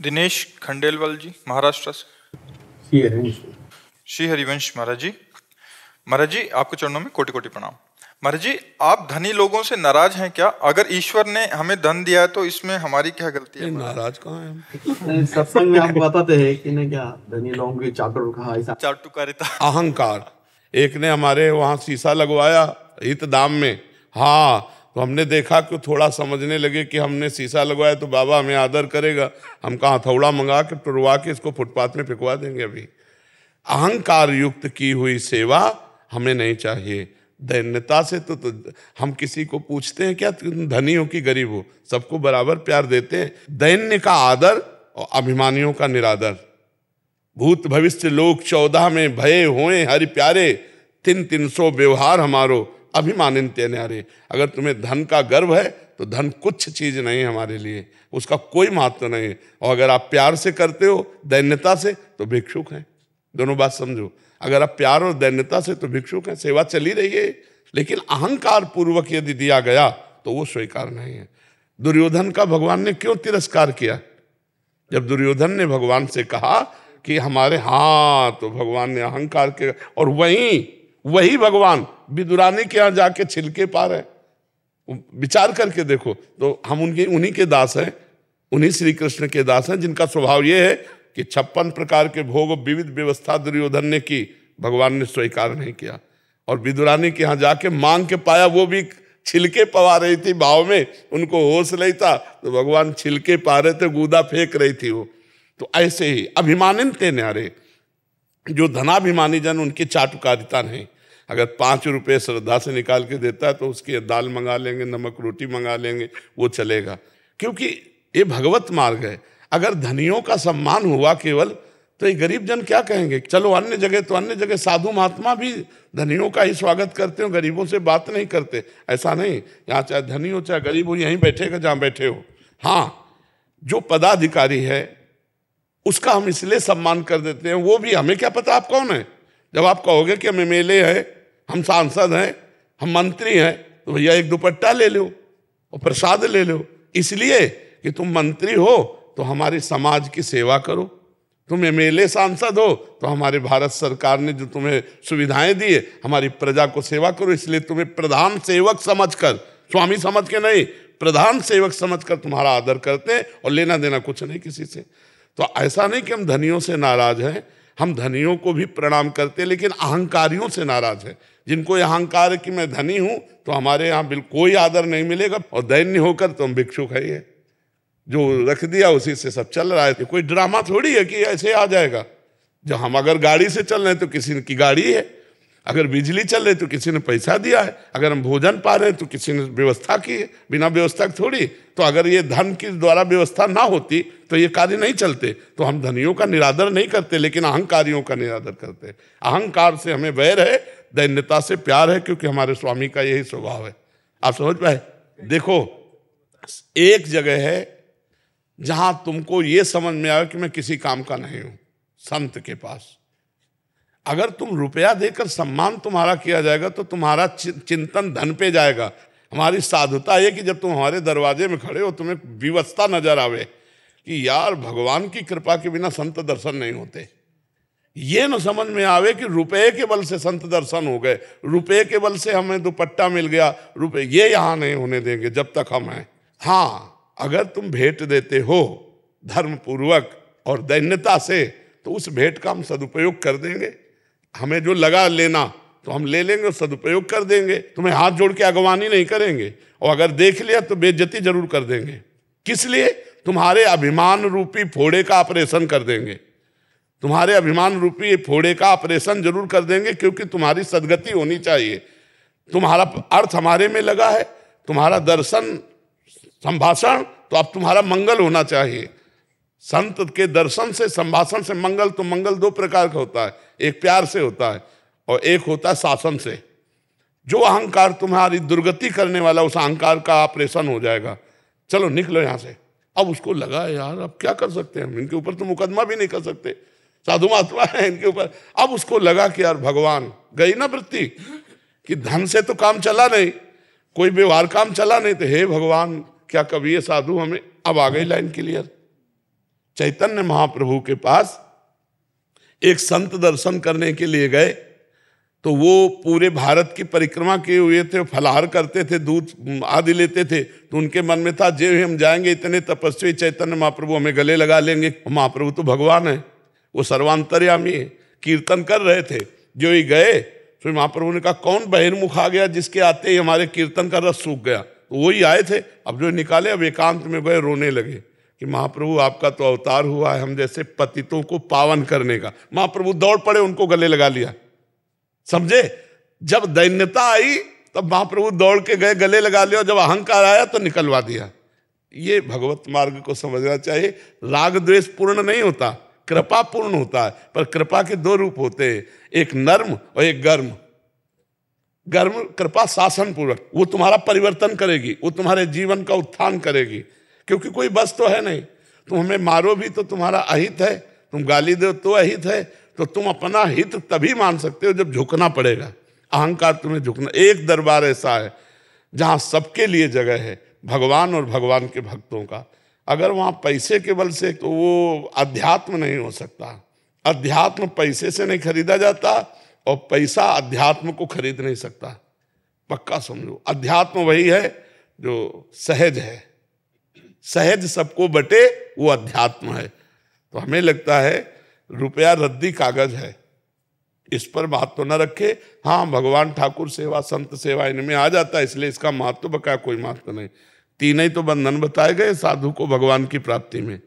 दिनेश खंडेलवाल जी, महाराष्ट्र से। श्री हरिवंश महाराज जी। महाराज जी, आपके चरणों में कोटि कोटि प्रणाम। महाराज जी, आप धनी लोगों से नाराज हैं क्या? अगर ईश्वर ने हमें धन दिया है तो इसमें हमारी क्या गलती है? नाराज कहाँ है हम? सत्संग में आप बताते हैं कि नहीं क्या धनी लोगों की चाटुकारिता, अहंकार। एक ने हमारे वहाँ शीशा लगवाया हित दाम में, हाँ, तो हमने देखा कि थोड़ा समझने लगे कि हमने शीशा लगवाया तो बाबा हमें आदर करेगा, हम कहाँ हथौड़ा मंगा के टुरवा के इसको फुटपाथ में फेंकवा देंगे। अभी अहंकार युक्त की हुई सेवा हमें नहीं चाहिए। दैन्यता से तो हम किसी को पूछते हैं क्या तुम धनी हो कि गरीब हो? सबको बराबर प्यार देते हैं। दैन्य का आदर और अभिमानियों का निरादर। भूत भविष्य लोक 14 में भये होए हरि प्यारे, 300 व्यवहार हमारो अभिमानिन्ते न्यारे। अगर तुम्हें धन का गर्व है तो धन कुछ चीज नहीं है हमारे लिए, उसका कोई महत्व नहीं है। और अगर आप प्यार से करते हो दैन्यता से तो भिक्षुक हैं। दोनों बात समझो, अगर आप प्यार और दैन्यता से तो भिक्षुक हैं, सेवा चली रही है। लेकिन अहंकार पूर्वक यदि दिया गया तो वो स्वीकार नहीं है। दुर्योधन का भगवान ने क्यों तिरस्कार किया? जब दुर्योधन ने भगवान से कहा कि हमारे, हाँ, तो भगवान ने अहंकार के, और वही भगवान विदुरानी के यहाँ जाके छिलके पा रहे। विचार करके देखो तो हम उन्हीं के दास हैं, उन्हीं श्री कृष्ण के दास हैं जिनका स्वभाव ये है कि 56 प्रकार के भोग विविध व्यवस्था दुर्योधन ने की, भगवान ने स्वीकार नहीं किया। और विदुरानी के यहाँ जाके मांग के पाया, वो भी छिलके पवा रही थी भाव में, उनको होश नहीं था तो भगवान छिलके पा रहे थे, गूदा फेंक रही थी वो। तो ऐसे ही अभिमानिन्ते न्यारे, जो धनाभिमानी जन उनकी चाटुकारिता नहीं। अगर 5 रुपये श्रद्धा से निकाल के देता है तो उसकी दाल मंगा लेंगे, नमक रोटी मंगा लेंगे, वो चलेगा, क्योंकि ये भगवत मार्ग है। अगर धनियों का सम्मान हुआ केवल तो ये गरीब जन क्या कहेंगे? चलो अन्य जगह साधु महात्मा भी धनियों का ही स्वागत करते हो, गरीबों से बात नहीं करते। ऐसा नहीं, यहाँ चाहे धनी हो चाहे गरीब हो, यहीं बैठेगा जहाँ बैठे हो। हाँ, जो पदाधिकारी है उसका हम इसलिए सम्मान कर देते हैं, वो भी हमें क्या पता आप कौन है। जब आप कहोगे कि हम एमएलए हैं, हम सांसद हैं, हम मंत्री हैं, तो भैया एक दुपट्टा ले लो और प्रसाद ले लो, इसलिए कि तुम मंत्री हो तो हमारे समाज की सेवा करो, तुम एमएलए सांसद हो तो हमारे भारत सरकार ने जो तुम्हें सुविधाएं दी है, हमारी प्रजा को सेवा करो। इसलिए तुम्हें प्रधान सेवक समझकर, स्वामी समझ के नहीं, प्रधान सेवक समझकर तुम्हारा आदर करते हैं, और लेना देना कुछ नहीं किसी से। तो ऐसा नहीं कि हम धनियों से नाराज हैं, हम धनियों को भी प्रणाम करते हैं, लेकिन अहंकारियों से नाराज है। जिनको यह अहंकार है कि मैं धनी हूं तो हमारे यहाँ बिल्कुल कोई आदर नहीं मिलेगा, और दैन्य होकर तो हम भिक्षुक है। ये जो रख दिया उसी से सब चल रहा है। कोई ड्रामा थोड़ी है कि ऐसे आ जाएगा। जो हम अगर गाड़ी से चल रहे हैं तो किसी की गाड़ी है, अगर बिजली चल रही तो किसी ने पैसा दिया है, अगर हम भोजन पा रहे हैं तो किसी ने व्यवस्था की है, बिना व्यवस्था की थोड़ी। तो अगर ये धन के द्वारा व्यवस्था ना होती तो ये कार्य नहीं चलते। तो हम धनियों का निरादर नहीं करते, लेकिन अहंकारियों का निरादर करते हैं। अहंकार से हमें वैर है, दैन्यता से प्यार है, क्योंकि हमारे स्वामी का यही स्वभाव है। आप समझ पाए? देखो, एक जगह है जहां तुमको ये समझ में आए कि मैं किसी काम का नहीं हूं, संत के पास। अगर तुम रुपया देकर सम्मान तुम्हारा किया जाएगा तो तुम्हारा चिंतन धन पे जाएगा। हमारी साधुता है कि जब तुम हमारे दरवाजे में खड़े हो तुम्हें विवशता नजर आवे कि यार भगवान की कृपा के बिना संत दर्शन नहीं होते। ये न समझ में आवे कि रुपये के बल से संत दर्शन हो गए, रुपये के बल से हमें दुपट्टा मिल गया, रुपये, ये यहाँ नहीं होने देंगे जब तक हम हैं। हाँ, अगर तुम भेंट देते हो धर्मपूर्वक और दैन्यता से तो उस भेंट का हम सदुपयोग कर देंगे। हमें जो लगा लेना तो हम ले लेंगे और सदुपयोग कर देंगे। तुम्हें हाथ जोड़ के अगवानी नहीं करेंगे, और अगर देख लिया तो बेइज्जती जरूर कर देंगे। किस लिए? तुम्हारे अभिमान रूपी फोड़े का ऑपरेशन कर देंगे। तुम्हारे अभिमान रूपी फोड़े का ऑपरेशन जरूर कर देंगे, क्योंकि तुम्हारी सदगति होनी चाहिए। तुम्हारा अर्थ हमारे में लगा है, तुम्हारा दर्शन संभाषण, तो अब तुम्हारा मंगल होना चाहिए। संत के दर्शन से, संभाषण से मंगल, तो मंगल 2 प्रकार का होता है, एक प्यार से होता है और एक होता है शासन से। जो अहंकार तुम्हारी दुर्गति करने वाला, उस अहंकार का ऑपरेशन हो जाएगा। चलो निकलो यहाँ से। अब उसको लगा यार अब क्या कर सकते हैं हम, इनके ऊपर तो मुकदमा भी नहीं कर सकते, साधु महात्मा है इनके ऊपर। अब उसको लगा कि यार भगवान, गई ना वृत्ति कि धन से तो काम चला नहीं, कोई व्यवहार काम चला नहीं, तो हे भगवान क्या कभी ये साधु हमें, अब आ गई लाइन क्लियर। चैतन्य महाप्रभु के पास एक संत दर्शन करने के लिए गए, तो वो पूरे भारत की परिक्रमा किए हुए थे, फलाहार करते थे, दूध आदि लेते थे। तो उनके मन में था जे हम जाएंगे इतने तपस्वी चैतन्य महाप्रभु हमें गले लगा लेंगे। महाप्रभु तो भगवान है, वो सर्वांतर्यामी है। कीर्तन कर रहे थे, जो ही गए तो महाप्रभु ने कहा कौन बहिर्मुख आ गया जिसके आते ही हमारे कीर्तन का रस सूख गया। तो वही आए थे, अब जो निकाले, अब एकांत में गए, रोने लगे कि महाप्रभु आपका तो अवतार हुआ है हम जैसे पतितों को पावन करने का। महाप्रभु दौड़ पड़े, उनको गले लगा लिया। समझे, जब दैन्यता आई तब महाप्रभु दौड़ के गए, गले लगा लिया, जब अहंकार आया तो निकलवा दिया। ये भगवत मार्ग को समझना चाहिए। राग द्वेष पूर्ण नहीं होता, कृपा पूर्ण होता है। पर कृपा के दो रूप होते हैं, एक नर्म और एक गर्म। गर्म कृपा शासन पूर्वक, वो तुम्हारा परिवर्तन करेगी, वो तुम्हारे जीवन का उत्थान करेगी, क्योंकि कोई बस तो है नहीं। तुम हमें मारो भी तो तुम्हारा अहित है, तुम गाली दो तो अहित है। तो तुम अपना हित तभी मान सकते हो जब झुकना पड़ेगा। अहंकार तुम्हें झुकना। एक दरबार ऐसा है जहां सबके लिए जगह है, भगवान और भगवान के भक्तों का। अगर वहां पैसे के बल से, तो वो अध्यात्म नहीं हो सकता। अध्यात्म पैसे से नहीं खरीदा जाता, और पैसा अध्यात्म को खरीद नहीं सकता। पक्का समझो, अध्यात्म वही है जो सहज है, सहज सबको बटे, वो अध्यात्म है। तो हमें लगता है रुपया रद्दी कागज है, इस पर महत्व न रखे। हाँ, भगवान ठाकुर सेवा, संत सेवा इनमें आ जाता है, इसलिए इसका महत्व बका, कोई महत्व नहीं। तीन ही तो बंधन बताए गए साधु को भगवान की प्राप्ति में।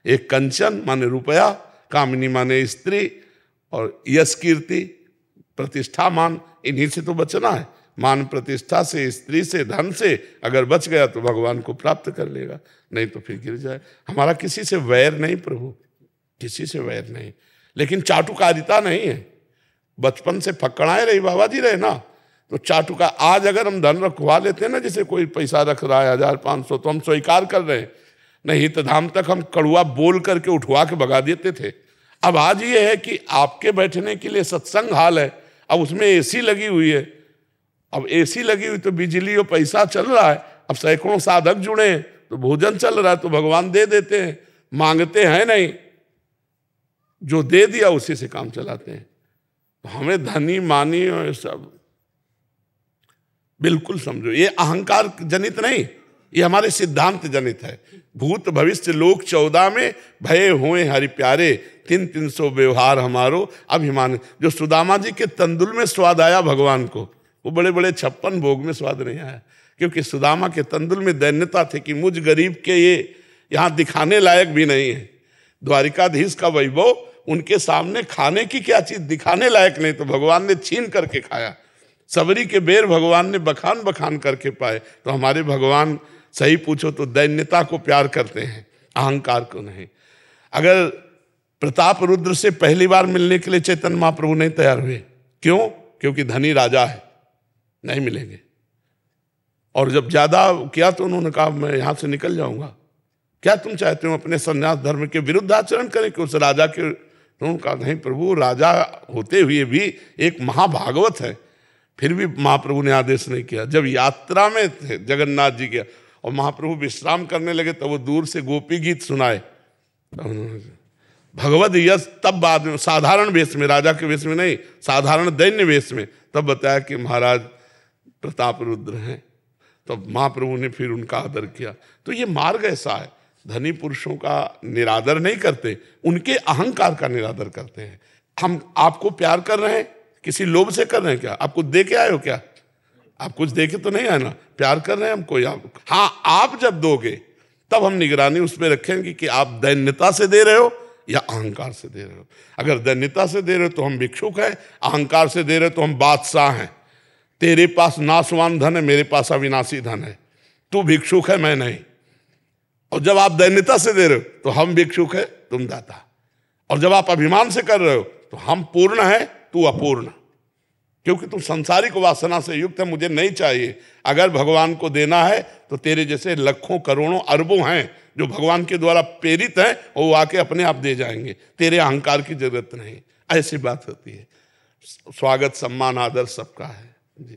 एक कंचन माने रुपया, कामिनी माने स्त्री, और यश कीर्ति प्रतिष्ठा मान, इन्हीं से तो बचना है। मान प्रतिष्ठा से, स्त्री से, धन से अगर बच गया तो भगवान को प्राप्त कर लेगा, नहीं तो फिर गिर जाए। हमारा किसी से वैर नहीं प्रभु, किसी से वैर नहीं, लेकिन चाटुकारिता नहीं है। बचपन से पकड़ाए रही बाबा जी रहे ना, तो चाटुका। आज अगर हम धन रखवा लेते हैं ना, जैसे कोई पैसा रख रहा है 1500, तो हम स्वीकार कर रहे हैं। नहीं हितधाम तक हम कड़ुआ बोल करके उठवा के भगा देते थे। अब आज ये है कि आपके बैठने के लिए सत्संग हाल है, अब उसमें एसी लगी हुई है। अब एसी लगी हुई तो बिजली और पैसा चल रहा है। अब सैकड़ों साधक जुड़े हैं तो भोजन चल रहा है, तो भगवान दे देते हैं, मांगते हैं नहीं, जो दे दिया उसी से काम चलाते हैं। तो हमें धनी मानी और सब बिल्कुल समझो, ये अहंकार जनित नहीं, ये हमारे सिद्धांत जनित है। भूत भविष्य लोक 14 में भये हुए हरि प्यारे, 300 व्यवहार हमारो अभिमान। जो सुदामा जी के तंदुल में स्वाद आया भगवान को, वो बड़े बड़े 56 भोग में स्वाद नहीं आया, क्योंकि सुदामा के तंदुल में दैन्यता थी कि मुझ गरीब के ये यहाँ दिखाने लायक भी नहीं है। द्वारिकाधीश का वैभव उनके सामने खाने की क्या चीज, दिखाने लायक नहीं, तो भगवान ने छीन करके खाया। सबरी के बेर भगवान ने बखान बखान करके पाए। तो हमारे भगवान सही पूछो तो दैन्यता को प्यार करते हैं, अहंकार को नहीं। अगर प्रताप रुद्र से पहली बार मिलने के लिए चैतन्य महाप्रभु नहीं तैयार हुए, क्यों? क्योंकि धनी राजा है, नहीं मिलेंगे। और जब ज्यादा किया तो उन्होंने कहा मैं यहां से निकल जाऊंगा। क्या तुम चाहते हो अपने संन्यास धर्म के विरुद्ध आचरण करें कि उस राजा के? तुम कहा नहीं प्रभु, राजा होते हुए भी एक महाभागवत है। फिर भी महाप्रभु ने आदेश नहीं किया। जब यात्रा में थे जगन्नाथ जी के और महाप्रभु विश्राम करने लगे, तब वो दूर से गोपी गीत सुनाए, भगवद यश। तब बाद में साधारण वेश में, राजा के वेश में नहीं, साधारण दैन्य वेश में, तब बताया कि महाराज प्रताप रुद्र हैं। तो महाप्रभु ने फिर उनका आदर किया। तो ये मार्ग ऐसा है, धनी पुरुषों का निरादर नहीं करते, उनके अहंकार का निरादर करते हैं। हम आपको प्यार कर रहे हैं, किसी लोभ से कर रहे हैं क्या? आप कुछ दे के आए हो क्या? आप कुछ दे के तो नहीं आए ना, प्यार कर रहे हैं हम कोई आप। हाँ, आप जब दोगे तब हम निगरानी उस पर रखेंगे कि आप दैन्यता से दे रहे हो या अहंकार से दे रहे हो। अगर दैन्यता से दे रहे हो तो हम भिक्षुक हैं, अहंकार से दे रहे हो तो हम बादशाह हैं। तेरे पास नाशवान धन है, मेरे पास अविनाशी धन है, तू भिक्षुक है, मैं नहीं। और जब आप दैन्यता से दे रहे हो तो हम भिक्षुक है, तुम दाता। और जब आप अभिमान से कर रहे हो तो हम पूर्ण है, तू अपूर्ण, क्योंकि तुम सांसारिक वासना से युक्त है, मुझे नहीं चाहिए। अगर भगवान को देना है तो तेरे जैसे लाखों करोड़ों अरबों हैं जो भगवान के द्वारा प्रेरित हैं, और वो आके अपने आप दे जाएंगे, तेरे अहंकार की जरूरत नहीं। ऐसी बात होती है। स्वागत सम्मान आदर सबका है जी।